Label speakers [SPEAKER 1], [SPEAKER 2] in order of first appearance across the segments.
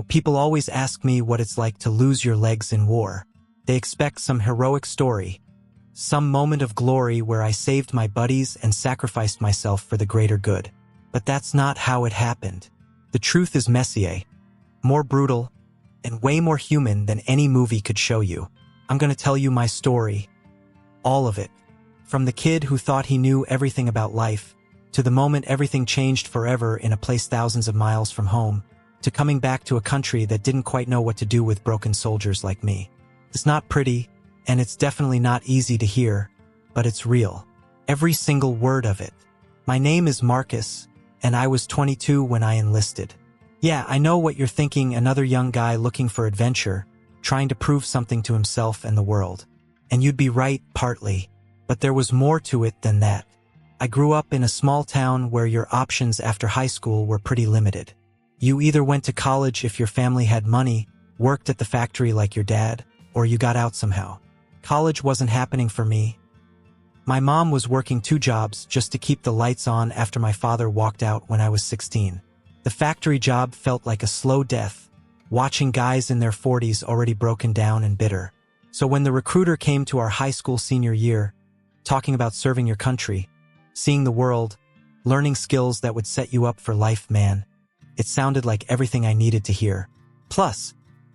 [SPEAKER 1] People always ask me what it's like to lose your legs in war. They expect some heroic story, some moment of glory where I saved my buddies and sacrificed myself for the greater good. But that's not how it happened. The truth is messier, more brutal, and way more human than any movie could show you. I'm going to tell you my story, all of it. From the kid who thought he knew everything about life, to the moment everything changed forever in a place thousands of miles from home, to coming back to a country that didn't quite know what to do with broken soldiers like me. It's not pretty, and it's definitely not easy to hear, but it's real. Every single word of it. My name is Marcus, and I was 22 when I enlisted. Yeah, I know what you're thinking, another young guy looking for adventure, trying to prove something to himself and the world. And you'd be right, partly, but there was more to it than that. I grew up in a small town where your options after high school were pretty limited. You either went to college if your family had money, worked at the factory like your dad, or you got out somehow. College wasn't happening for me. My mom was working 2 jobs just to keep the lights on after my father walked out when I was 16. The factory job felt like a slow death, watching guys in their 40s already broken down and bitter. So when the recruiter came to our high school senior year, talking about serving your country, seeing the world, learning skills that would set you up for life, man, it sounded like everything I needed to hear. Plus,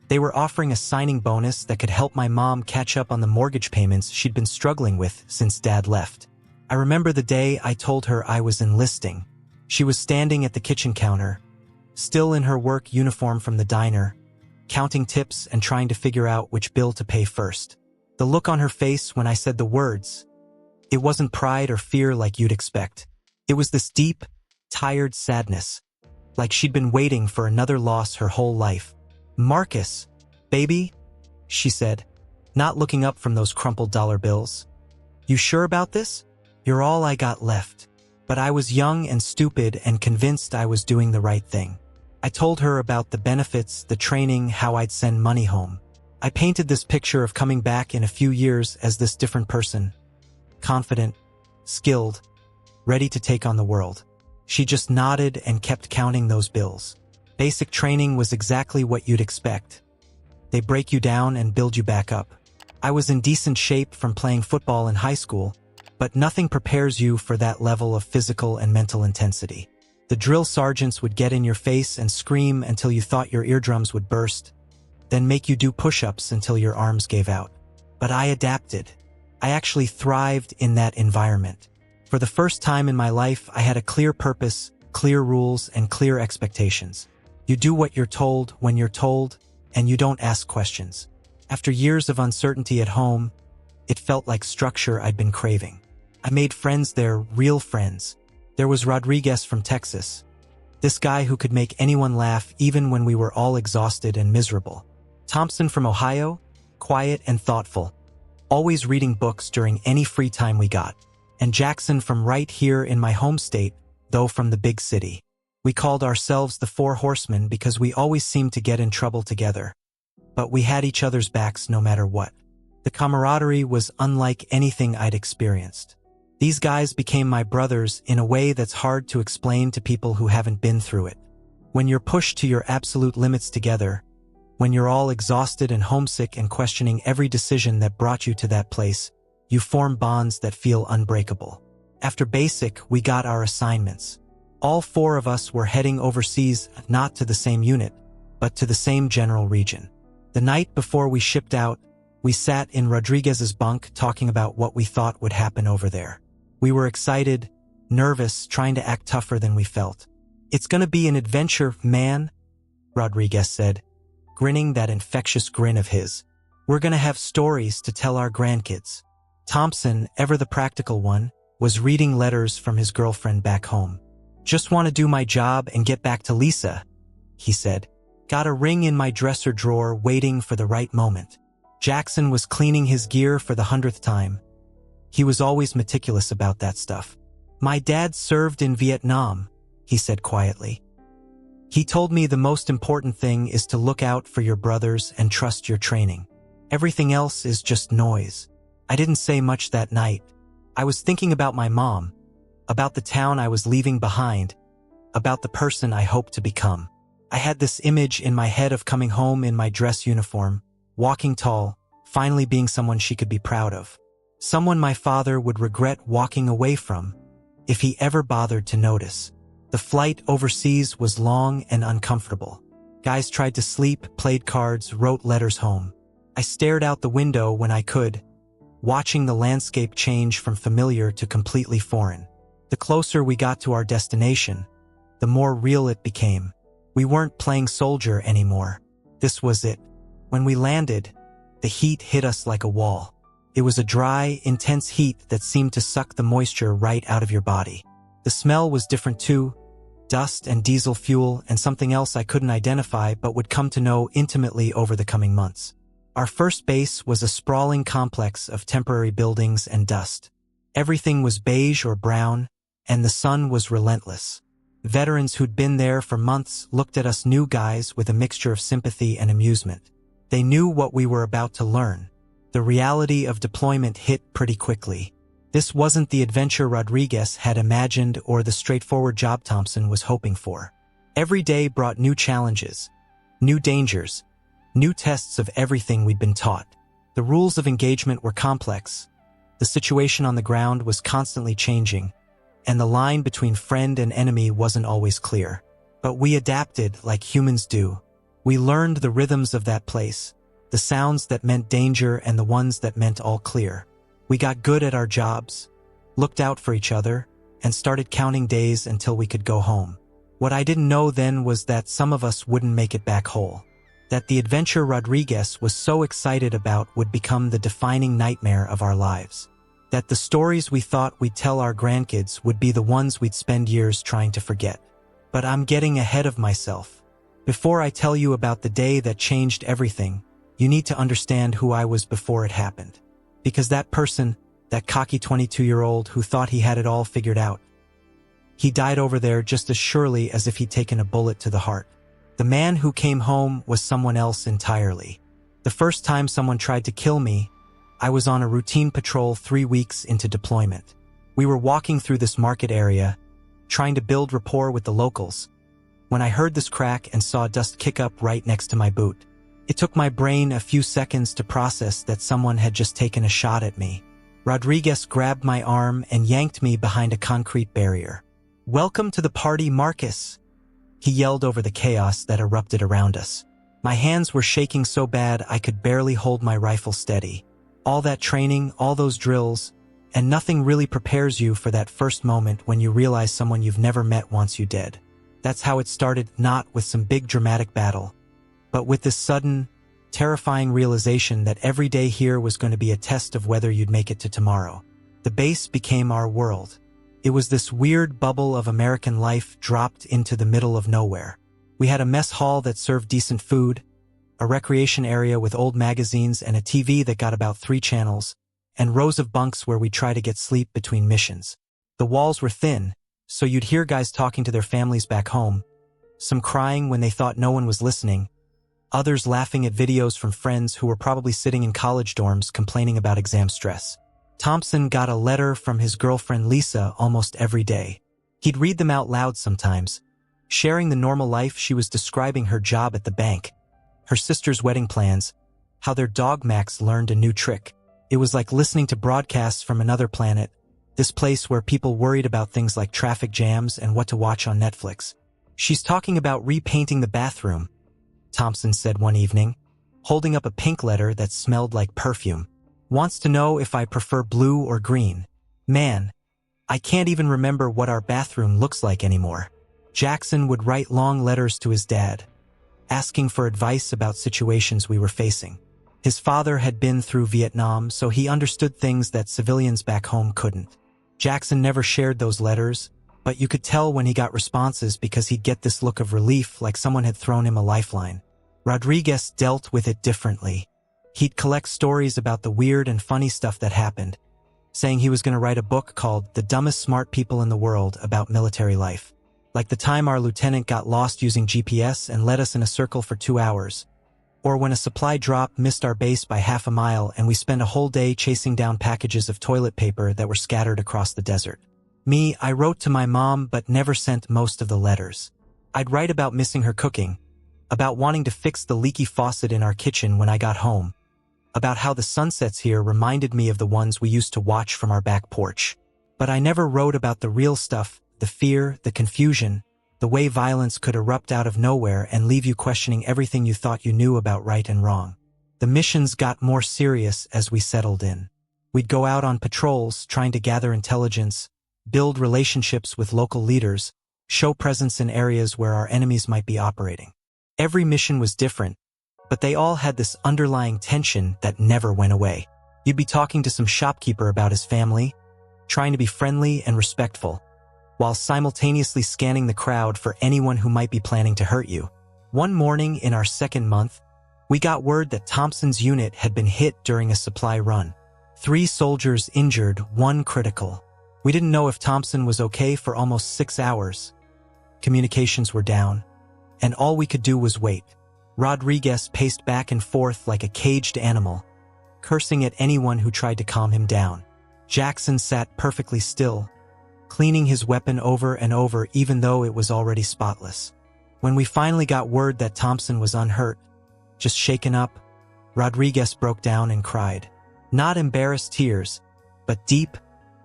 [SPEAKER 1] they were offering a signing bonus that could help my mom catch up on the mortgage payments she'd been struggling with since Dad left. I remember the day I told her I was enlisting. She was standing at the kitchen counter, still in her work uniform from the diner, counting tips and trying to figure out which bill to pay first. The look on her face when I said the words, it wasn't pride or fear like you'd expect. It was this deep, tired sadness, like she'd been waiting for another loss her whole life. "Marcus, baby," she said, not looking up from those crumpled dollar bills. "You sure about this? You're all I got left." But I was young and stupid and convinced I was doing the right thing. I told her about the benefits, the training, how I'd send money home. I painted this picture of coming back in a few years as this different person. Confident, skilled, ready to take on the world. She just nodded and kept counting those bills. Basic training was exactly what you'd expect. They break you down and build you back up. I was in decent shape from playing football in high school, but nothing prepares you for that level of physical and mental intensity. The drill sergeants would get in your face and scream until you thought your eardrums would burst, then make you do push-ups until your arms gave out. But I adapted. I actually thrived in that environment. For the first time in my life, I had a clear purpose, clear rules, and clear expectations. You do what you're told when you're told, and you don't ask questions. After years of uncertainty at home, it felt like structure I'd been craving. I made friends there, real friends. There was Rodriguez from Texas, this guy who could make anyone laugh even when we were all exhausted and miserable. Thompson from Ohio, quiet and thoughtful, always reading books during any free time we got. And Jackson from right here in my home state, though from the big city. We called ourselves the Four Horsemen because we always seemed to get in trouble together. But we had each other's backs no matter what. The camaraderie was unlike anything I'd experienced. These guys became my brothers in a way that's hard to explain to people who haven't been through it. When you're pushed to your absolute limits together, when you're all exhausted and homesick and questioning every decision that brought you to that place, you form bonds that feel unbreakable. After basic, we got our assignments. All 4 of us were heading overseas, not to the same unit, but to the same general region. The night before we shipped out, we sat in Rodriguez's bunk talking about what we thought would happen over there. We were excited, nervous, trying to act tougher than we felt. "It's gonna be an adventure, man," Rodriguez said, grinning that infectious grin of his. "We're gonna have stories to tell our grandkids." Thompson, ever the practical one, was reading letters from his girlfriend back home. "Just want to do my job and get back to Lisa," he said. "Got a ring in my dresser drawer waiting for the right moment." Jackson was cleaning his gear for the 100th time. He was always meticulous about that stuff. "My dad served in Vietnam," he said quietly. "He told me the most important thing is to look out for your brothers and trust your training. Everything else is just noise." I didn't say much that night. I was thinking about my mom, about the town I was leaving behind, about the person I hoped to become. I had this image in my head of coming home in my dress uniform, walking tall, finally being someone she could be proud of. Someone my father would regret walking away from, if he ever bothered to notice. The flight overseas was long and uncomfortable. Guys tried to sleep, played cards, wrote letters home. I stared out the window when I could, watching the landscape change from familiar to completely foreign. The closer we got to our destination, the more real it became. We weren't playing soldier anymore. This was it. When we landed, the heat hit us like a wall. It was a dry, intense heat that seemed to suck the moisture right out of your body. The smell was different too, dust and diesel fuel and something else I couldn't identify but would come to know intimately over the coming months. Our first base was a sprawling complex of temporary buildings and dust. Everything was beige or brown, and the sun was relentless. Veterans who'd been there for months looked at us new guys with a mixture of sympathy and amusement. They knew what we were about to learn. The reality of deployment hit pretty quickly. This wasn't the adventure Rodriguez had imagined or the straightforward job Thompson was hoping for. Every day brought new challenges, new dangers, new tests of everything we'd been taught. The rules of engagement were complex. The situation on the ground was constantly changing, and the line between friend and enemy wasn't always clear. But we adapted like humans do. We learned the rhythms of that place, the sounds that meant danger and the ones that meant all clear. We got good at our jobs, looked out for each other, and started counting days until we could go home. What I didn't know then was that some of us wouldn't make it back whole. That the adventure Rodriguez was so excited about would become the defining nightmare of our lives. That the stories we thought we'd tell our grandkids would be the ones we'd spend years trying to forget. But I'm getting ahead of myself. Before I tell you about the day that changed everything, you need to understand who I was before it happened. Because that person, that cocky 22-year-old who thought he had it all figured out, he died over there just as surely as if he'd taken a bullet to the heart. The man who came home was someone else entirely. The first time someone tried to kill me, I was on a routine patrol 3 weeks into deployment. We were walking through this market area, trying to build rapport with the locals, when I heard this crack and saw dust kick up right next to my boot. It took my brain a few seconds to process that someone had just taken a shot at me. Rodriguez grabbed my arm and yanked me behind a concrete barrier. "Welcome to the party, Marcus," he yelled over the chaos that erupted around us. My hands were shaking so bad I could barely hold my rifle steady. All that training, all those drills, and nothing really prepares you for that first moment when you realize someone you've never met wants you dead. That's how it started, not with some big dramatic battle, but with this sudden, terrifying realization that every day here was going to be a test of whether you'd make it to tomorrow. The base became our world. It was this weird bubble of American life dropped into the middle of nowhere. We had a mess hall that served decent food, a recreation area with old magazines and a TV that got about 3 channels, and rows of bunks where we'd try to get sleep between missions. The walls were thin, so you'd hear guys talking to their families back home, some crying when they thought no one was listening, others laughing at videos from friends who were probably sitting in college dorms complaining about exam stress. Thompson got a letter from his girlfriend Lisa almost every day. He'd read them out loud sometimes, sharing the normal life she was describing, her job at the bank, her sister's wedding plans, how their dog Max learned a new trick. It was like listening to broadcasts from another planet, this place where people worried about things like traffic jams and what to watch on Netflix. "She's talking about repainting the bathroom," Thompson said one evening, holding up a pink letter that smelled like perfume. "Wants to know if I prefer blue or green. Man, I can't even remember what our bathroom looks like anymore." Jackson would write long letters to his dad, asking for advice about situations we were facing. His father had been through Vietnam, so he understood things that civilians back home couldn't. Jackson never shared those letters, but you could tell when he got responses because he'd get this look of relief like someone had thrown him a lifeline. Rodriguez dealt with it differently. He'd collect stories about the weird and funny stuff that happened, saying he was going to write a book called The Dumbest Smart People in the World about military life. Like the time our lieutenant got lost using GPS and led us in a circle for 2 hours. Or when a supply drop missed our base by half a mile and we spent a whole day chasing down packages of toilet paper that were scattered across the desert. Me, I wrote to my mom but never sent most of the letters. I'd write about missing her cooking, about wanting to fix the leaky faucet in our kitchen when I got home, about how the sunsets here reminded me of the ones we used to watch from our back porch. But I never wrote about the real stuff, the fear, the confusion, the way violence could erupt out of nowhere and leave you questioning everything you thought you knew about right and wrong. The missions got more serious as we settled in. We'd go out on patrols, trying to gather intelligence, build relationships with local leaders, show presence in areas where our enemies might be operating. Every mission was different, but they all had this underlying tension that never went away. You'd be talking to some shopkeeper about his family, trying to be friendly and respectful, while simultaneously scanning the crowd for anyone who might be planning to hurt you. One morning in our second month, we got word that Thompson's unit had been hit during a supply run. 3 soldiers injured, 1 critical. We didn't know if Thompson was okay for almost 6 hours. Communications were down, and all we could do was wait. Rodriguez paced back and forth like a caged animal, cursing at anyone who tried to calm him down. Jackson sat perfectly still, cleaning his weapon over and over even though it was already spotless. When we finally got word that Thompson was unhurt, just shaken up, Rodriguez broke down and cried. Not embarrassed tears, but deep,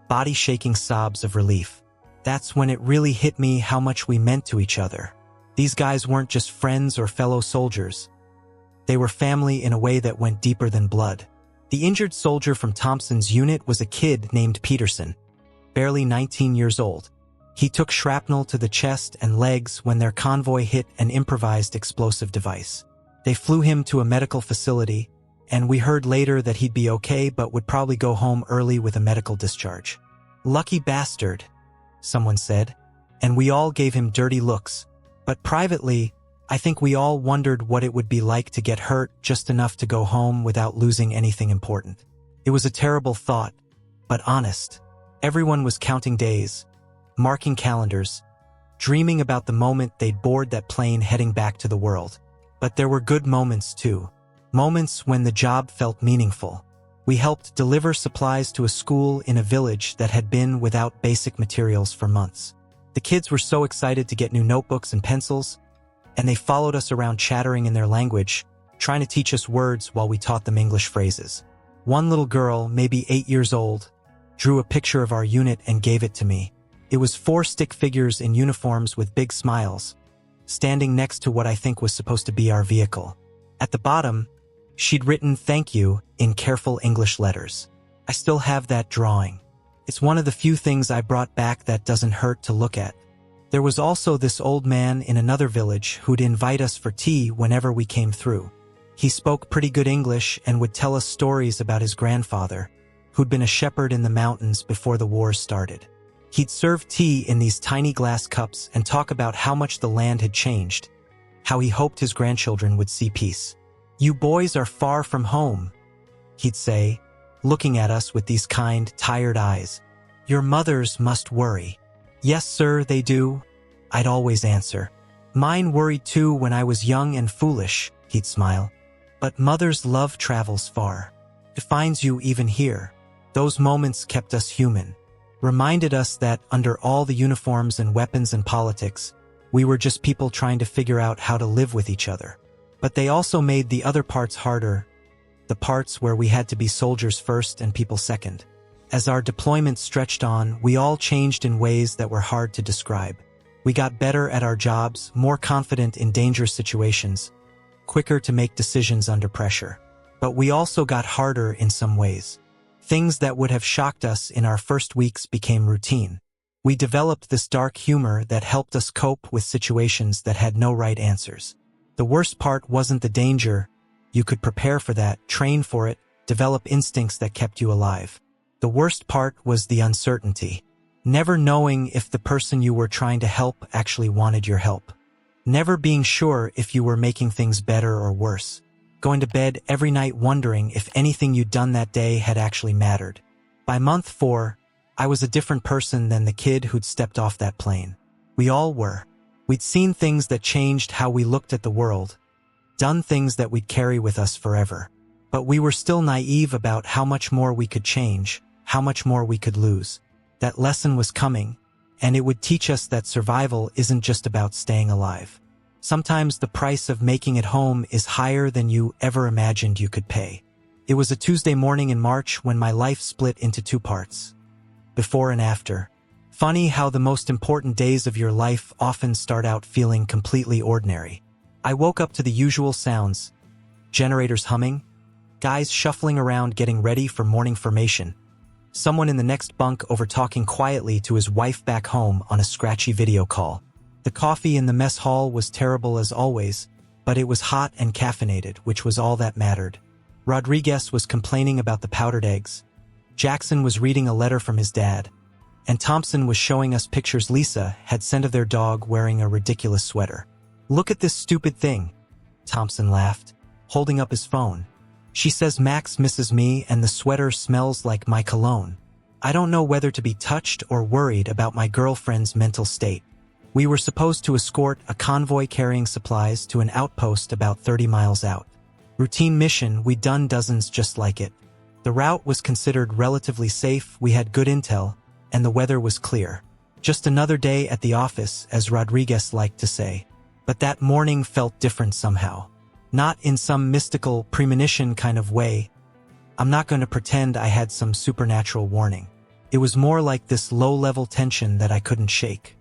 [SPEAKER 1] body-shaking sobs of relief. That's when it really hit me how much we meant to each other. These guys weren't just friends or fellow soldiers. They were family in a way that went deeper than blood. The injured soldier from Thompson's unit was a kid named Peterson, barely 19 years old. He took shrapnel to the chest and legs when their convoy hit an improvised explosive device. They flew him to a medical facility, and we heard later that he'd be okay but would probably go home early with a medical discharge. Lucky bastard, someone said, and we all gave him dirty looks. But privately, I think we all wondered what it would be like to get hurt just enough to go home without losing anything important. It was a terrible thought, but honest. Everyone was counting days, marking calendars, dreaming about the moment they'd board that plane heading back to the world. But there were good moments too. Moments when the job felt meaningful. We helped deliver supplies to a school in a village that had been without basic materials for months. The kids were so excited to get new notebooks and pencils, and they followed us around chattering in their language, trying to teach us words while we taught them English phrases. One little girl, maybe 8 years old, drew a picture of our unit and gave it to me. It was 4 stick figures in uniforms with big smiles, standing next to what I think was supposed to be our vehicle. At the bottom, she'd written "Thank you" in careful English letters. I still have that drawing. It's one of the few things I brought back that doesn't hurt to look at. There was also this old man in another village who'd invite us for tea whenever we came through. He spoke pretty good English and would tell us stories about his grandfather, who'd been a shepherd in the mountains before the wars started. He'd serve tea in these tiny glass cups and talk about how much the land had changed, how he hoped his grandchildren would see peace. "You boys are far from home," he'd say, looking at us with these kind, tired eyes. "Your mothers must worry." "Yes, sir, they do," I'd always answer. "Mine worried too when I was young and foolish," he'd smile. "But mother's love travels far. It finds you even here." Those moments kept us human, reminded us that under all the uniforms and weapons and politics, we were just people trying to figure out how to live with each other. But they also made the other parts harder, the parts where we had to be soldiers first and people second. As our deployment stretched on, we all changed in ways that were hard to describe. We got better at our jobs, more confident in dangerous situations, quicker to make decisions under pressure. But we also got harder in some ways. Things that would have shocked us in our first weeks became routine. We developed this dark humor that helped us cope with situations that had no right answers. The worst part wasn't the danger. You could prepare for that, train for it, develop instincts that kept you alive. The worst part was the uncertainty. Never knowing if the person you were trying to help actually wanted your help. Never being sure if you were making things better or worse. Going to bed every night wondering if anything you'd done that day had actually mattered. By month 4, I was a different person than the kid who'd stepped off that plane. We all were. We'd seen things that changed how we looked at the world, done things that we'd carry with us forever. But we were still naive about how much more we could change, how much more we could lose. That lesson was coming, and it would teach us that survival isn't just about staying alive. Sometimes the price of making it home is higher than you ever imagined you could pay. It was a Tuesday morning in March when my life split into two parts. Before and after. Funny how the most important days of your life often start out feeling completely ordinary. I woke up to the usual sounds. Generators humming. Guys shuffling around getting ready for morning formation. Someone in the next bunk over talking quietly to his wife back home on a scratchy video call. The coffee in the mess hall was terrible as always, but it was hot and caffeinated, which was all that mattered. Rodriguez was complaining about the powdered eggs. Jackson was reading a letter from his dad. And Thompson was showing us pictures Lisa had sent of their dog wearing a ridiculous sweater. "Look at this stupid thing," Thompson laughed, holding up his phone. "She says Max misses me and the sweater smells like my cologne. I don't know whether to be touched or worried about my girlfriend's mental state." We were supposed to escort a convoy carrying supplies to an outpost about 30 miles out. Routine mission, we'd done dozens just like it. The route was considered relatively safe, we had good intel, and the weather was clear. Just another day at the office, as Rodriguez liked to say. But that morning felt different somehow. Not in some mystical premonition kind of way. I'm not going to pretend I had some supernatural warning. It was more like this low-level tension that I couldn't shake.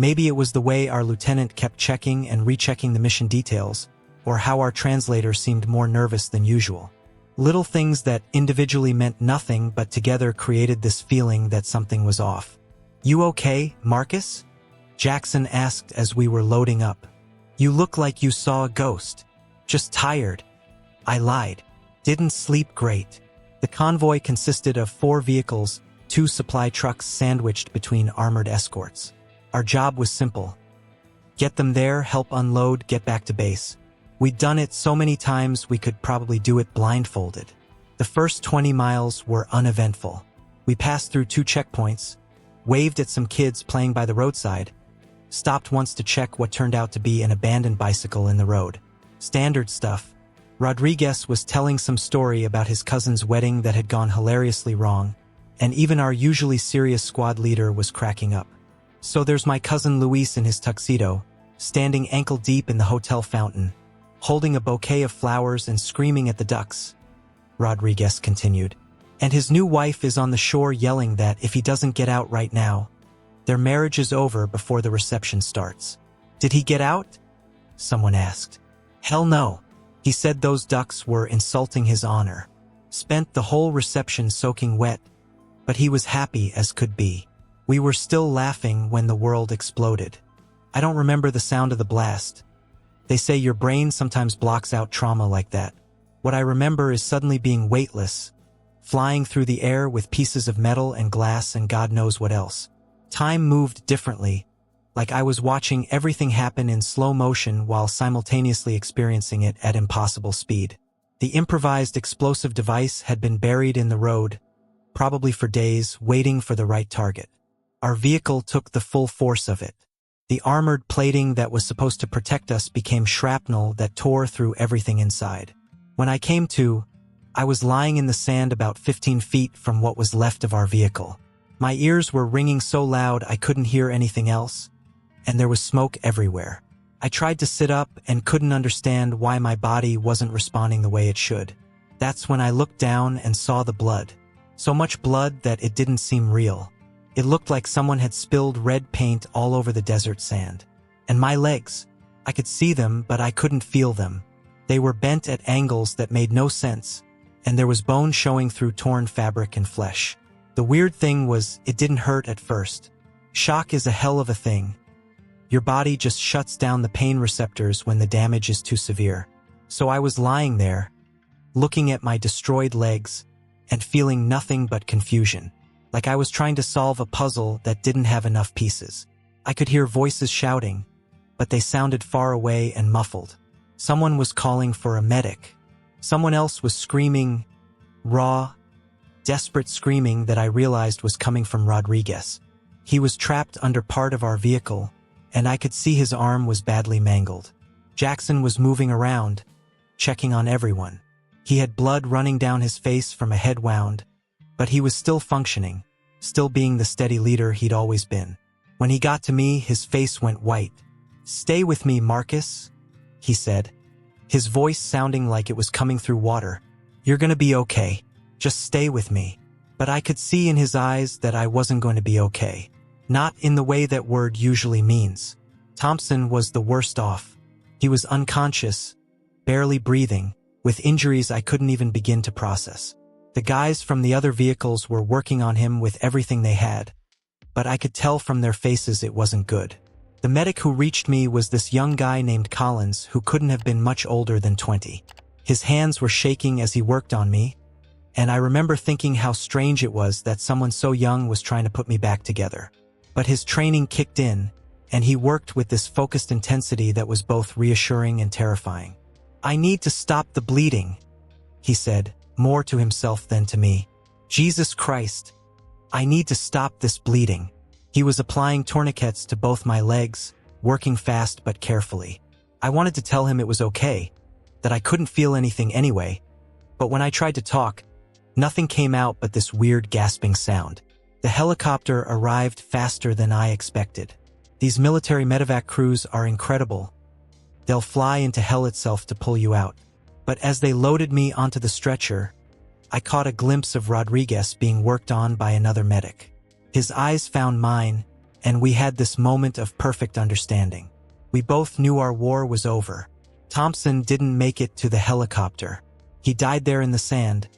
[SPEAKER 1] Maybe it was the way our lieutenant kept checking and rechecking the mission details, or how our translator seemed more nervous than usual. Little things that individually meant nothing but together created this feeling that something was off. "You okay, Marcus?" Jackson asked as we were loading up. "You look like you saw a ghost." "Just tired." I lied. Didn't sleep great. The convoy consisted of 4 vehicles, 2 supply trucks sandwiched between armored escorts. Our job was simple. Get them there, help unload, get back to base. We'd done it so many times we could probably do it blindfolded. The first 20 miles were uneventful. We passed through 2 checkpoints, waved at some kids playing by the roadside, stopped once to check what turned out to be an abandoned bicycle in the road. Standard stuff. Rodriguez was telling some story about his cousin's wedding that had gone hilariously wrong, and even our usually serious squad leader was cracking up. "So there's my cousin Luis in his tuxedo, standing ankle-deep in the hotel fountain, holding a bouquet of flowers and screaming at the ducks," Rodriguez continued. "And his new wife is on the shore yelling that if he doesn't get out right now, their marriage is over before the reception starts." "Did he get out?" someone asked. "Hell no. He said those ducks were insulting his honor. Spent the whole reception soaking wet, but he was happy as could be. We were still laughing when the world exploded. I don't remember the sound of the blast. They say your brain sometimes blocks out trauma like that. What I remember is suddenly being weightless, flying through the air with pieces of metal and glass and God knows what else. Time moved differently, like I was watching everything happen in slow motion while simultaneously experiencing it at impossible speed. The improvised explosive device had been buried in the road, probably for days, waiting for the right target. Our vehicle took the full force of it. The armored plating that was supposed to protect us became shrapnel that tore through everything inside. When I came to, I was lying in the sand about 15 feet from what was left of our vehicle. My ears were ringing so loud I couldn't hear anything else, and there was smoke everywhere. I tried to sit up and couldn't understand why my body wasn't responding the way it should. That's when I looked down and saw the blood. So much blood that it didn't seem real. It looked like someone had spilled red paint all over the desert sand. And my legs. I could see them, but I couldn't feel them. They were bent at angles that made no sense, and there was bone showing through torn fabric and flesh. The weird thing was, it didn't hurt at first. Shock is a hell of a thing. Your body just shuts down the pain receptors when the damage is too severe. So I was lying there, looking at my destroyed legs, and feeling nothing but confusion. Like I was trying to solve a puzzle that didn't have enough pieces. I could hear voices shouting, but they sounded far away and muffled. Someone was calling for a medic. Someone else was screaming, raw, desperate screaming that I realized was coming from Rodriguez. He was trapped under part of our vehicle, and I could see his arm was badly mangled. Jackson was moving around, checking on everyone. He had blood running down his face from a head wound, but he was still functioning, still being the steady leader he'd always been. When he got to me, his face went white, "Stay with me, Marcus," he said, his voice sounding like it was coming through water. "You're gonna be okay. Just stay with me." But I could see in his eyes that I wasn't going to be okay. Not in the way that word usually means. Thompson was the worst off. He was unconscious, barely breathing, with injuries I couldn't even begin to process. The guys from the other vehicles were working on him with everything they had, but I could tell from their faces it wasn't good. The medic who reached me was this young guy named Collins who couldn't have been much older than 20. His hands were shaking as he worked on me, and I remember thinking how strange it was that someone so young was trying to put me back together. But his training kicked in, and he worked with this focused intensity that was both reassuring and terrifying. "I need to stop the bleeding," he said, more to himself than to me. "Jesus Christ, I need to stop this bleeding." He was applying tourniquets to both my legs, working fast but carefully. I wanted to tell him it was okay, that I couldn't feel anything anyway, but when I tried to talk, nothing came out but this weird gasping sound. The helicopter arrived faster than I expected. These military medevac crews are incredible. They'll fly into hell itself to pull you out. But as they loaded me onto the stretcher, I caught a glimpse of Rodriguez being worked on by another medic. His eyes found mine, and we had this moment of perfect understanding. We both knew our war was over. Thompson didn't make it to the helicopter. He died there in the sand,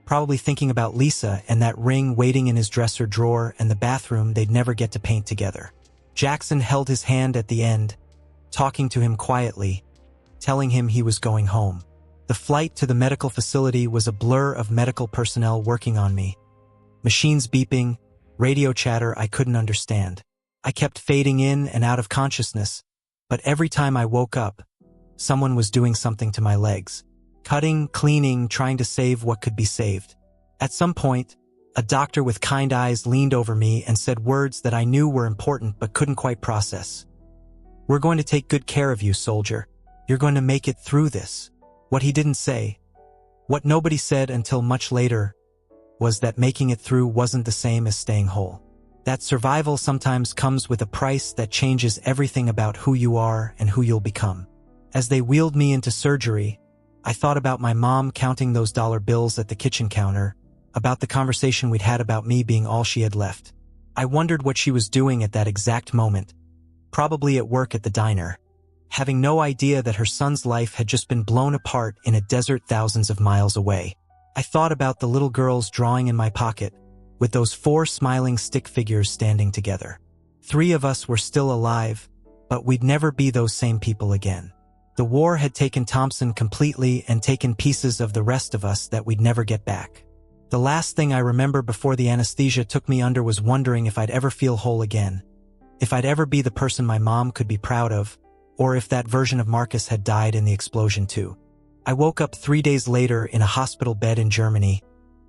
[SPEAKER 1] probably thinking about Lisa and that ring waiting in his dresser drawer and the bathroom they'd never get to paint together. Jackson held his hand at the end, talking to him quietly, telling him he was going home. The flight to the medical facility was a blur of medical personnel working on me. Machines beeping, radio chatter I couldn't understand. I kept fading in and out of consciousness, but every time I woke up, someone was doing something to my legs. Cutting, cleaning, trying to save what could be saved. At some point, a doctor with kind eyes leaned over me and said words that I knew were important but couldn't quite process. "We're going to take good care of you, soldier. You're going to make it through this." What he didn't say, what nobody said until much later, was that making it through wasn't the same as staying whole. That survival sometimes comes with a price that changes everything about who you are and who you'll become. As they wheeled me into surgery, I thought about my mom counting those dollar bills at the kitchen counter, about the conversation we'd had about me being all she had left. I wondered what she was doing at that exact moment, probably at work at the diner, having no idea that her son's life had just been blown apart in a desert thousands of miles away. I thought about the little girls drawing in my pocket, with those 4 smiling stick figures standing together. 3 of us were still alive, but we'd never be those same people again. The war had taken Thompson completely and taken pieces of the rest of us that we'd never get back. The last thing I remember before the anesthesia took me under was wondering if I'd ever feel whole again, if I'd ever be the person my mom could be proud of, or if that version of Marcus had died in the explosion too. I woke up 3 days later in a hospital bed in Germany,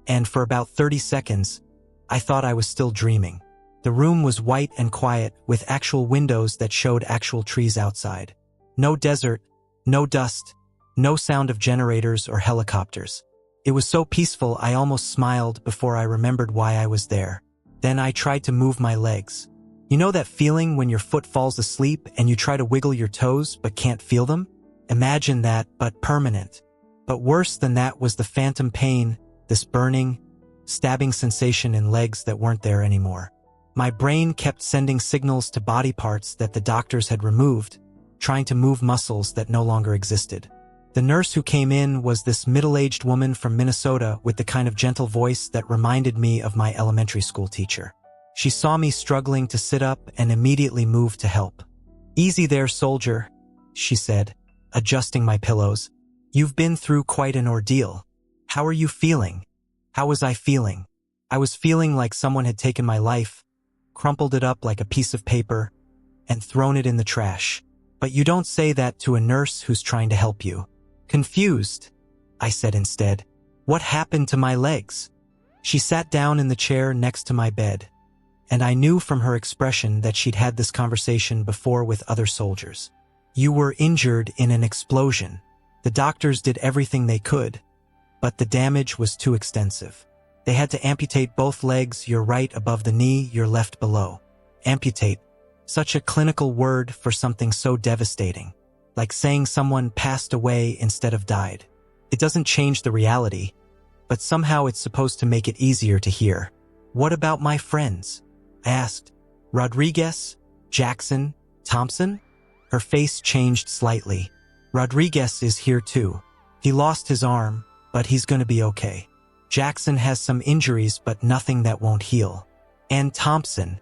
[SPEAKER 1] and for about 30 seconds, I thought I was still dreaming. The room was white and quiet, with actual windows that showed actual trees outside. No desert, no dust, no sound of generators or helicopters. It was so peaceful I almost smiled before I remembered why I was there. Then I tried to move my legs. You know that feeling when your foot falls asleep and you try to wiggle your toes but can't feel them? Imagine that, but permanent. But worse than that was the phantom pain, this burning, stabbing sensation in legs that weren't there anymore. My brain kept sending signals to body parts that the doctors had removed, trying to move muscles that no longer existed. The nurse who came in was this middle-aged woman from Minnesota with the kind of gentle voice that reminded me of my elementary school teacher. She saw me struggling to sit up and immediately moved to help. "Easy there, soldier," she said, adjusting my pillows. "You've been through quite an ordeal. How are you feeling?" How was I feeling? I was feeling like someone had taken my life, crumpled it up like a piece of paper, and thrown it in the trash. But you don't say that to a nurse who's trying to help you. "Confused," I said instead. "What happened to my legs?" She sat down in the chair next to my bed, and I knew from her expression that she'd had this conversation before with other soldiers. "You were injured in an explosion. The doctors did everything they could, but the damage was too extensive. They had to amputate both legs, your right above the knee, your left below." "Amputate," Such a clinical word for something so devastating, like saying someone passed away instead of died. It doesn't change the reality, but somehow it's supposed to make it easier to hear. What about my friends? I asked. Rodriguez? Jackson? Thompson? Her face changed slightly. Rodriguez is here too. He lost his arm, but he's gonna be okay. Jackson has some injuries, but nothing that won't heal. And Thompson.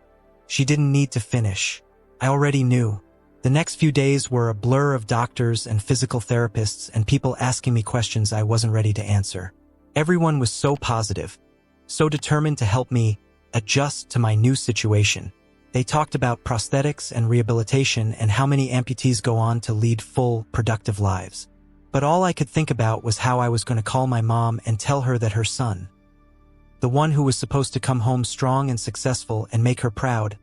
[SPEAKER 1] She didn't need to finish. I already knew. The next few days were a blur of doctors and physical therapists and people asking me questions I wasn't ready to answer. Everyone was so positive, so determined to help me adjust to my new situation. They talked about prosthetics and rehabilitation and how many amputees go on to lead full, productive lives. But all I could think about was how I was going to call my mom and tell her that her son, the one who was supposed to come home strong and successful and make her proud,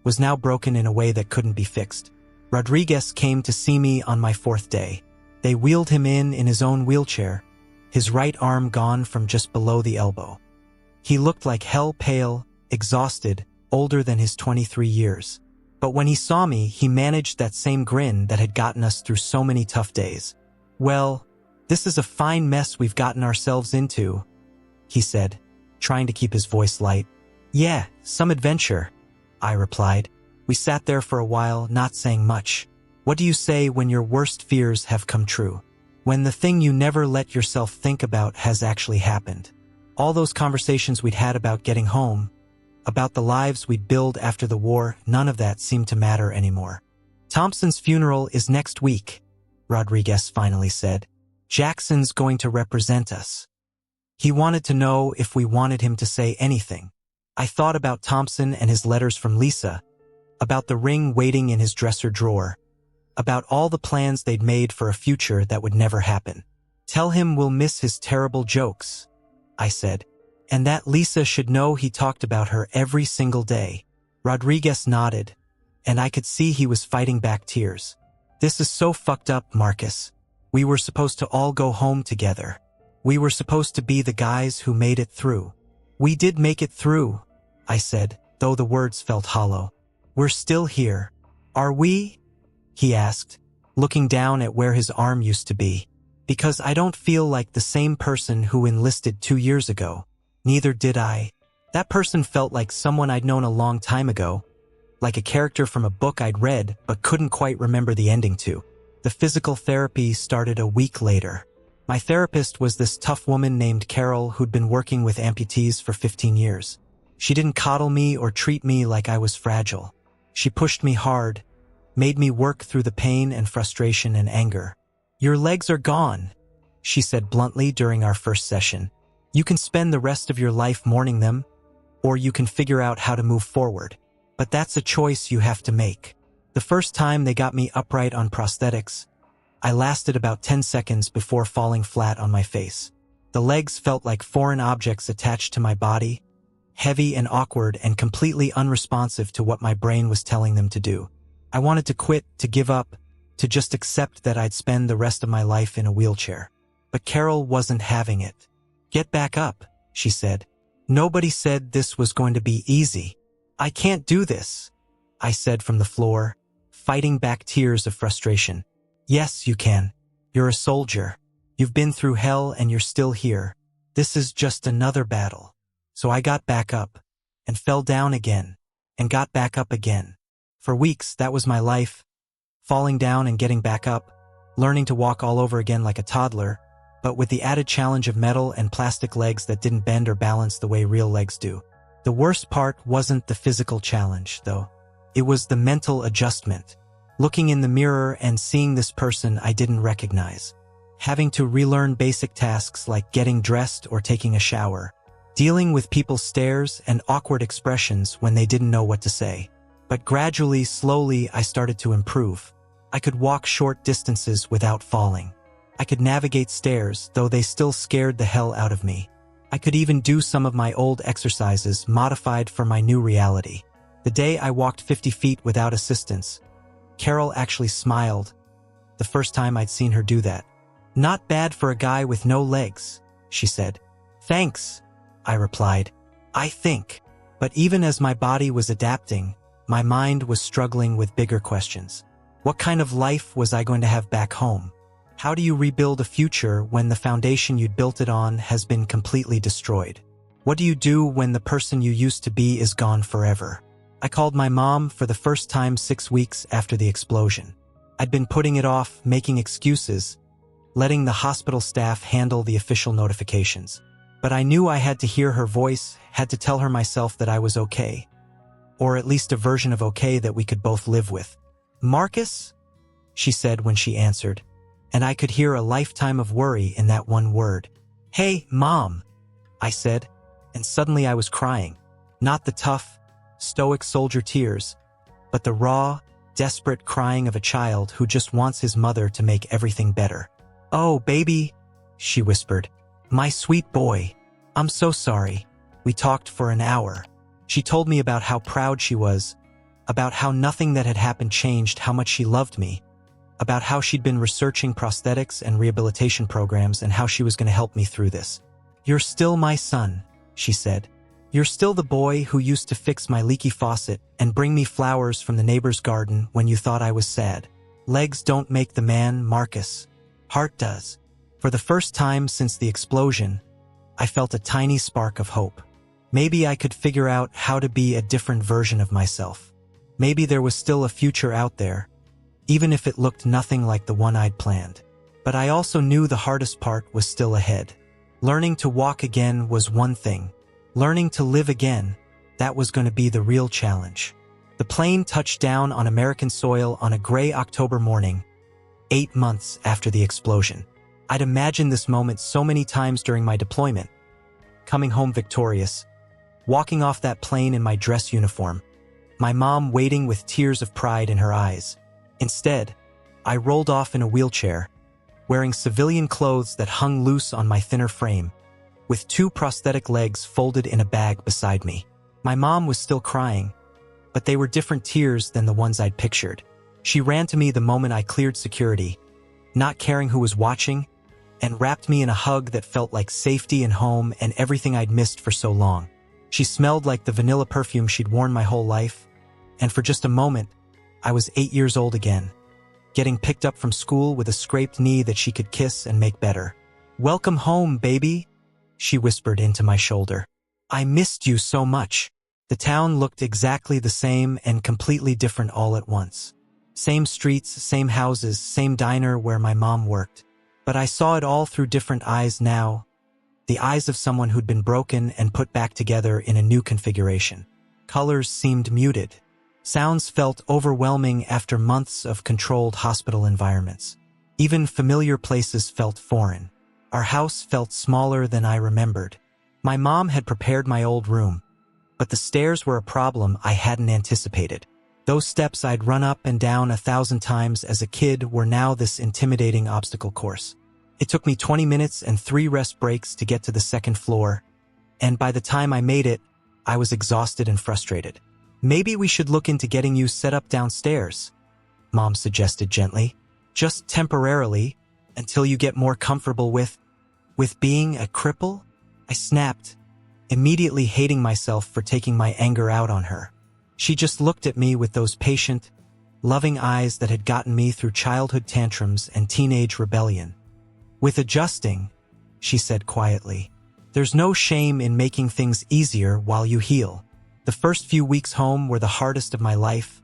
[SPEAKER 1] was now broken in a way that couldn't be fixed. Rodriguez came to see me on my 4th day. They wheeled him in his own wheelchair, his right arm gone from just below the elbow. He looked like hell pale, exhausted, older than his 23 years. But when he saw me, he managed that same grin that had gotten us through so many tough days. "Well, this is a fine mess we've gotten ourselves into," he said, trying to keep his voice light. "Yeah, some adventure," I replied. We sat there for a while, not saying much. What do you say when your worst fears have come true? When the thing you never let yourself think about has actually happened? All those conversations we'd had about getting home, about the lives we'd build after the war, none of that seemed to matter anymore. "Thompson's funeral is next week," Rodriguez finally said. "Jackson's going to represent us." He wanted to know if we wanted him to say anything. I thought about Thompson and his letters from Lisa, about the ring waiting in his dresser drawer, about all the plans they'd made for a future that would never happen. "Tell him we'll miss his terrible jokes," I said, "and that Lisa should know he talked about her every single day." Rodriguez nodded, and I could see he was fighting back tears. "This is so fucked up, Marcus. We were supposed to all go home together. We were supposed to be the guys who made it through." "We did make it through," I said, though the words felt hollow. "We're still here. Are we?" he asked, looking down at where his arm used to be. "Because I don't feel like the same person who enlisted 2 years ago." Neither did I. That person felt like someone I'd known a long time ago, like a character from a book I'd read but couldn't quite remember the ending to. The physical therapy started a week later. My therapist was this tough woman named Carol who'd been working with amputees for 15 years. She didn't coddle me or treat me like I was fragile. She pushed me hard, made me work through the pain and frustration and anger. "Your legs are gone," she said bluntly during our first session. "You can spend the rest of your life mourning them, or you can figure out how to move forward. But that's a choice you have to make." The first time they got me upright on prosthetics, I lasted about 10 seconds before falling flat on my face. The legs felt like foreign objects attached to my body, heavy and awkward and completely unresponsive to what my brain was telling them to do. I wanted to quit, to give up, to just accept that I'd spend the rest of my life in a wheelchair. But Carol wasn't having it. "Get back up," she said. "Nobody said this was going to be easy." "I can't do this," I said from the floor, fighting back tears of frustration. "Yes, you can. You're a soldier. You've been through hell and you're still here. This is just another battle." So I got back up, and fell down again, and got back up again. For weeks, that was my life. Falling down and getting back up, learning to walk all over again like a toddler, but with the added challenge of metal and plastic legs that didn't bend or balance the way real legs do. The worst part wasn't the physical challenge, though. It was the mental adjustment. Looking in the mirror and seeing this person I didn't recognize. Having to relearn basic tasks like getting dressed or taking a shower. Dealing with people's stares and awkward expressions when they didn't know what to say. But gradually, slowly, I started to improve. I could walk short distances without falling. I could navigate stairs, though they still scared the hell out of me. I could even do some of my old exercises modified for my new reality. The day I walked 50 feet without assistance, Carol actually smiled, the first time I'd seen her do that. "Not bad for a guy with no legs," she said. "Thanks," I replied. "I think." But even as my body was adapting, my mind was struggling with bigger questions. What kind of life was I going to have back home? How do you rebuild a future when the foundation you'd built it on has been completely destroyed? What do you do when the person you used to be is gone forever? I called my mom for the first time 6 weeks after the explosion. I'd been putting it off, making excuses, letting the hospital staff handle the official notifications. But I knew I had to hear her voice, had to tell her myself that I was okay. Or at least a version of okay that we could both live with. "Marcus?" she said when she answered, and I could hear a lifetime of worry in that one word. "Hey, Mom," I said, and suddenly I was crying. Not the tough, stoic soldier tears, but the raw, desperate crying of a child who just wants his mother to make everything better. "Oh, baby," she whispered. "My sweet boy. I'm so sorry." We talked for an hour. She told me about how proud she was, about how nothing that had happened changed how much she loved me, about how she'd been researching prosthetics and rehabilitation programs and how she was going to help me through this. "You're still my son," she said. "You're still the boy who used to fix my leaky faucet and bring me flowers from the neighbor's garden when you thought I was sad. Legs don't make the man, Marcus. Heart does." For the first time since the explosion, I felt a tiny spark of hope. Maybe I could figure out how to be a different version of myself. Maybe there was still a future out there, even if it looked nothing like the one I'd planned. But I also knew the hardest part was still ahead. Learning to walk again was one thing. Learning to live again, that was going to be the real challenge. The plane touched down on American soil on a gray October morning, 8 months after the explosion. I'd imagined this moment so many times during my deployment. Coming home victorious, walking off that plane in my dress uniform, my mom waiting with tears of pride in her eyes. Instead, I rolled off in a wheelchair, wearing civilian clothes that hung loose on my thinner frame, with 2 prosthetic legs folded in a bag beside me. My mom was still crying, but they were different tears than the ones I'd pictured. She ran to me the moment I cleared security, not caring who was watching, and wrapped me in a hug that felt like safety and home and everything I'd missed for so long. She smelled like the vanilla perfume she'd worn my whole life, and for just a moment, I was 8 years old again, getting picked up from school with a scraped knee that she could kiss and make better. "Welcome home, baby," she whispered into my shoulder. "I missed you so much." The town looked exactly the same and completely different all at once. Same streets, same houses, same diner where my mom worked. But I saw it all through different eyes now, the eyes of someone who'd been broken and put back together in a new configuration. Colors seemed muted. Sounds felt overwhelming after months of controlled hospital environments. Even familiar places felt foreign. Our house felt smaller than I remembered. My mom had prepared my old room, but the stairs were a problem I hadn't anticipated. Those steps I'd run up and down 1,000 times as a kid were now this intimidating obstacle course. It took me 20 minutes and 3 rest breaks to get to the second floor, and by the time I made it, I was exhausted and frustrated. "Maybe we should look into getting you set up downstairs," Mom suggested gently. "Just temporarily, until you get more comfortable with being a cripple?" I snapped, immediately hating myself for taking my anger out on her. She just looked at me with those patient, loving eyes that had gotten me through childhood tantrums and teenage rebellion. "With adjusting," she said quietly, "there's no shame in making things easier while you heal." The first few weeks home were the hardest of my life,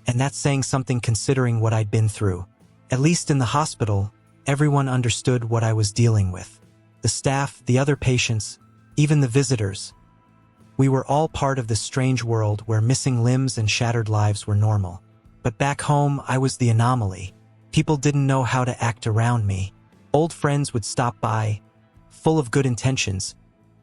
[SPEAKER 1] and that's saying something considering what I'd been through. At least in the hospital, everyone understood what I was dealing with. The staff, the other patients, even the visitors. We were all part of this strange world where missing limbs and shattered lives were normal. But back home, I was the anomaly. People didn't know how to act around me. Old friends would stop by, full of good intentions,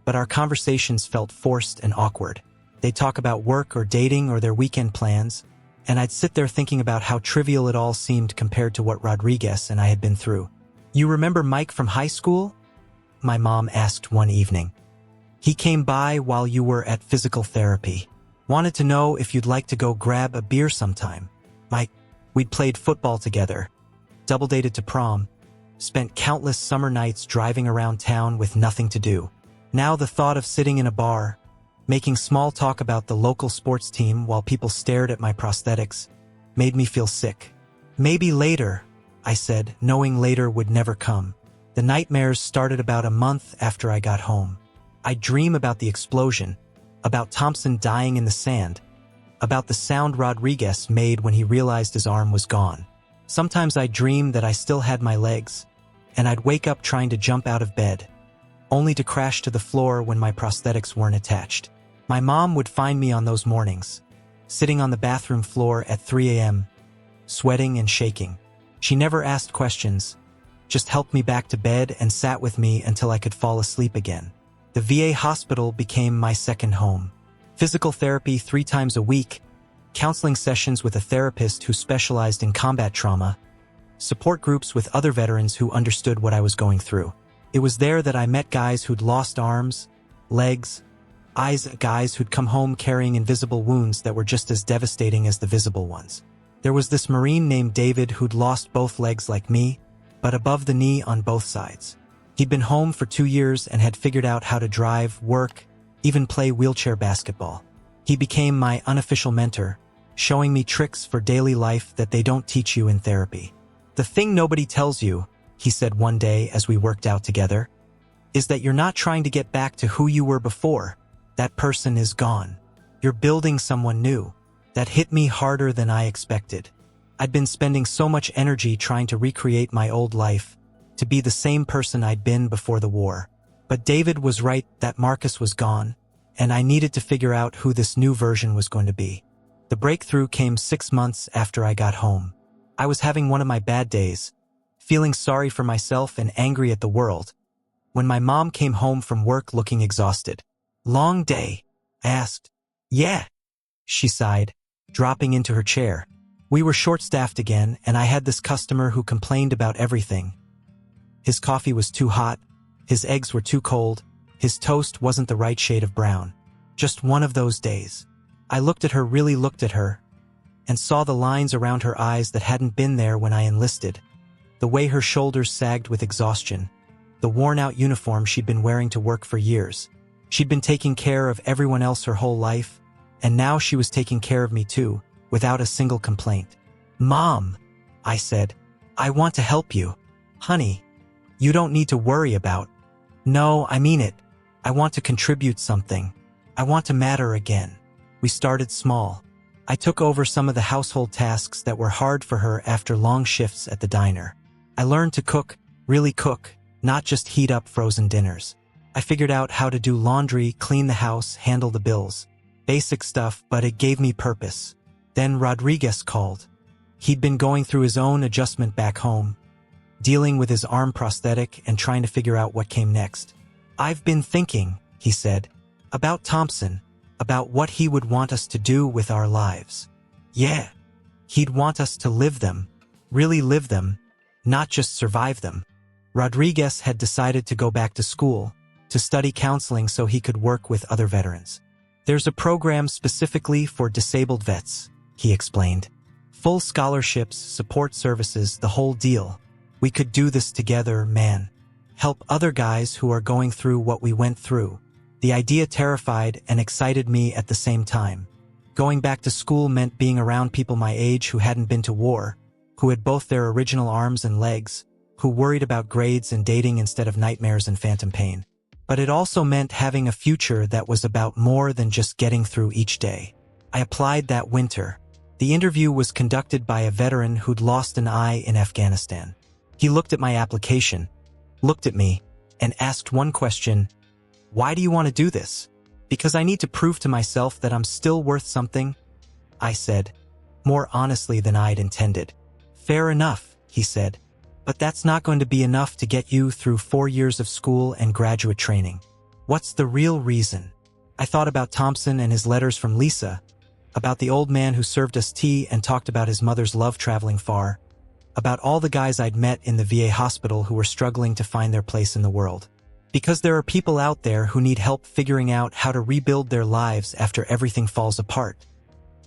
[SPEAKER 1] but our conversations felt forced and awkward. They'd talk about work or dating or their weekend plans, and I'd sit there thinking about how trivial it all seemed compared to what Rodriguez and I had been through. "You remember Mike from high school?" my mom asked one evening. "He came by while you were at physical therapy. Wanted to know if you'd like to go grab a beer sometime." Mike, we'd played football together, double dated to prom, spent countless summer nights driving around town with nothing to do. Now the thought of sitting in a bar, Making small talk about the local sports team while people stared at my prosthetics made me feel sick. Maybe later, I said, knowing later would never come. The nightmares started about a month after I got home. I'd dream about the explosion, about Thompson dying in the sand, about the sound Rodriguez made when he realized his arm was gone. Sometimes I'd dream that I still had my legs, and I'd wake up trying to jump out of bed, only to crash to the floor when my prosthetics weren't attached. My mom would find me on those mornings, sitting on the bathroom floor at 3 a.m., sweating and shaking. She never asked questions, just helped me back to bed and sat with me until I could fall asleep again. The VA hospital became my second home. Physical therapy 3 times a week, counseling sessions with a therapist who specialized in combat trauma, support groups with other veterans who understood what I was going through. It was there that I met guys who'd lost arms, legs, eyes, guys who'd come home carrying invisible wounds that were just as devastating as the visible ones. There was this Marine named David who'd lost both legs like me, but above the knee on both sides. He'd been home for 2 years and had figured out how to drive, work, even play wheelchair basketball. He became my unofficial mentor, showing me tricks for daily life that they don't teach you in therapy. "The thing nobody tells you," he said one day as we worked out together, "is that you're not trying to get back to who you were before. That person is gone. You're building someone new." That hit me harder than I expected. I'd been spending so much energy trying to recreate my old life, to be the same person I'd been before the war. But David was right that Marcus was gone, and I needed to figure out who this new version was going to be. The breakthrough came 6 months after I got home. I was having one of my bad days, feeling sorry for myself and angry at the world, when my mom came home from work looking exhausted. "Long day?" I asked. "Yeah," she sighed, dropping into her chair. We were short-staffed again, and I had this customer who complained about everything. His coffee was too hot, his eggs were too cold, his toast wasn't the right shade of brown. Just one of those days. I really looked at her, and saw the lines around her eyes that hadn't been there when I enlisted, the way her shoulders sagged with exhaustion, the worn-out uniform she'd been wearing to work for years. She'd been taking care of everyone else her whole life, and now she was taking care of me too, without a single complaint. "Mom," I said, "I want to help you." "Honey, you don't need to worry about." "No, I mean it. I want to contribute something. I want to matter again." We started small. I took over some of the household tasks that were hard for her after long shifts at the diner. I learned to cook, really cook, not just heat up frozen dinners. I figured out how to do laundry, clean the house, handle the bills. Basic stuff, but it gave me purpose. Then Rodriguez called. He'd been going through his own adjustment back home, dealing with his arm prosthetic and trying to figure out what came next. "I've been thinking," he said, "about Thompson, about what he would want us to do with our lives." "Yeah. He'd want us to live them, really live them, not just survive them." Rodriguez had decided to go back to school, to study counseling so he could work with other veterans. "There's a program specifically for disabled vets," he explained. "Full scholarships, support services, the whole deal. We could do this together, man. Help other guys who are going through what we went through." The idea terrified and excited me at the same time. Going back to school meant being around people my age who hadn't been to war, who had both their original arms and legs, who worried about grades and dating instead of nightmares and phantom pain. But it also meant having a future that was about more than just getting through each day. I applied that winter. The interview was conducted by a veteran who'd lost an eye in Afghanistan. He looked at my application, looked at me, and asked one question: "Why do you want to do this?" "Because I need to prove to myself that I'm still worth something," I said, more honestly than I'd intended. "Fair enough," he said. "But that's not going to be enough to get you through 4 years of school and graduate training. What's the real reason?" I thought about Thompson and his letters from Lisa, about the old man who served us tea and talked about his mother's love traveling far, about all the guys I'd met in the VA hospital who were struggling to find their place in the world. Because there are people out there who need help figuring out how to rebuild their lives after everything falls apart,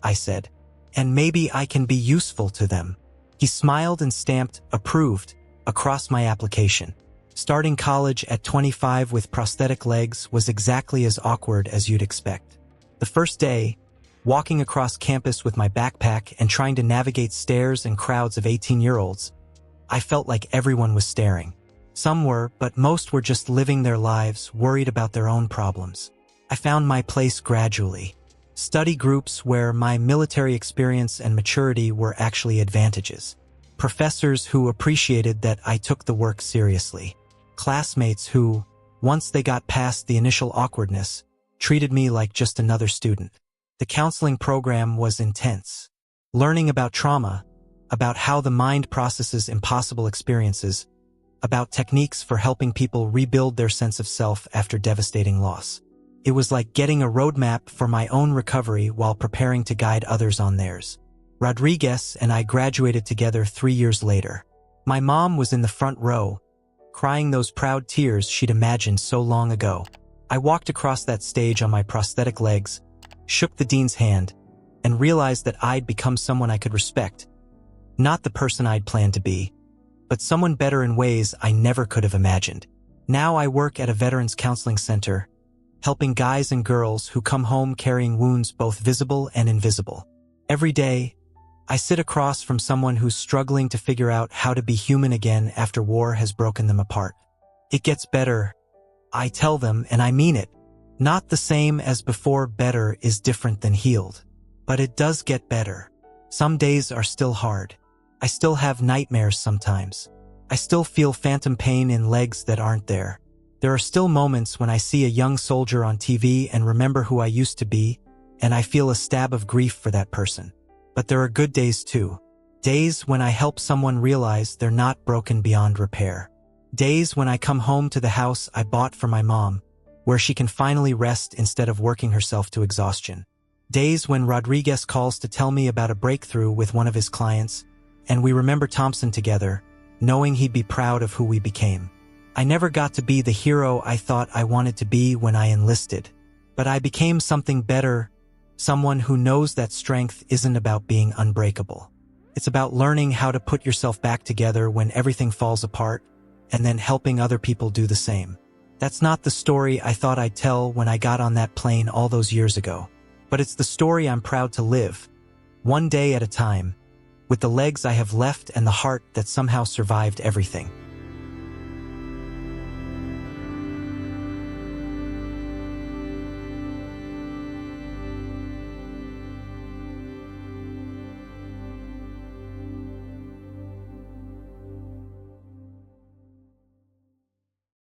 [SPEAKER 1] I said. And maybe I can be useful to them. He smiled and stamped "approved" across my application. Starting college at 25 with prosthetic legs was exactly as awkward as you'd expect. The first day, walking across campus with my backpack and trying to navigate stairs and crowds of 18-year-olds, I felt like everyone was staring. Some were, but most were just living their lives, worried about their own problems. I found my place gradually. Study groups where my military experience and maturity were actually advantages. Professors who appreciated that I took the work seriously. Classmates who, once they got past the initial awkwardness, treated me like just another student. The counseling program was intense. Learning about trauma, about how the mind processes impossible experiences, about techniques for helping people rebuild their sense of self after devastating loss. It was like getting a roadmap for my own recovery while preparing to guide others on theirs. Rodriguez and I graduated together 3 years later. My mom was in the front row, crying those proud tears she'd imagined so long ago. I walked across that stage on my prosthetic legs, shook the dean's hand, and realized that I'd become someone I could respect. Not the person I'd planned to be, but someone better in ways I never could have imagined. Now I work at a veterans counseling center, helping guys and girls who come home carrying wounds both visible and invisible. Every day, I sit across from someone who's struggling to figure out how to be human again after war has broken them apart. It gets better, I tell them, and I mean it. Not the same as before. Better is different than healed. But it does get better. Some days are still hard. I still have nightmares sometimes. I still feel phantom pain in legs that aren't there. There are still moments when I see a young soldier on TV and remember who I used to be, and I feel a stab of grief for that person. But there are good days too. Days when I help someone realize they're not broken beyond repair. Days when I come home to the house I bought for my mom, where she can finally rest instead of working herself to exhaustion. Days when Rodriguez calls to tell me about a breakthrough with one of his clients, and we remember Thompson together, knowing he'd be proud of who we became. I never got to be the hero I thought I wanted to be when I enlisted, but I became something better, someone who knows that strength isn't about being unbreakable. It's about learning how to put yourself back together when everything falls apart, and then helping other people do the same. That's not the story I thought I'd tell when I got on that plane all those years ago, but it's the story I'm proud to live, one day at a time, with the legs I have left and the heart that somehow survived everything.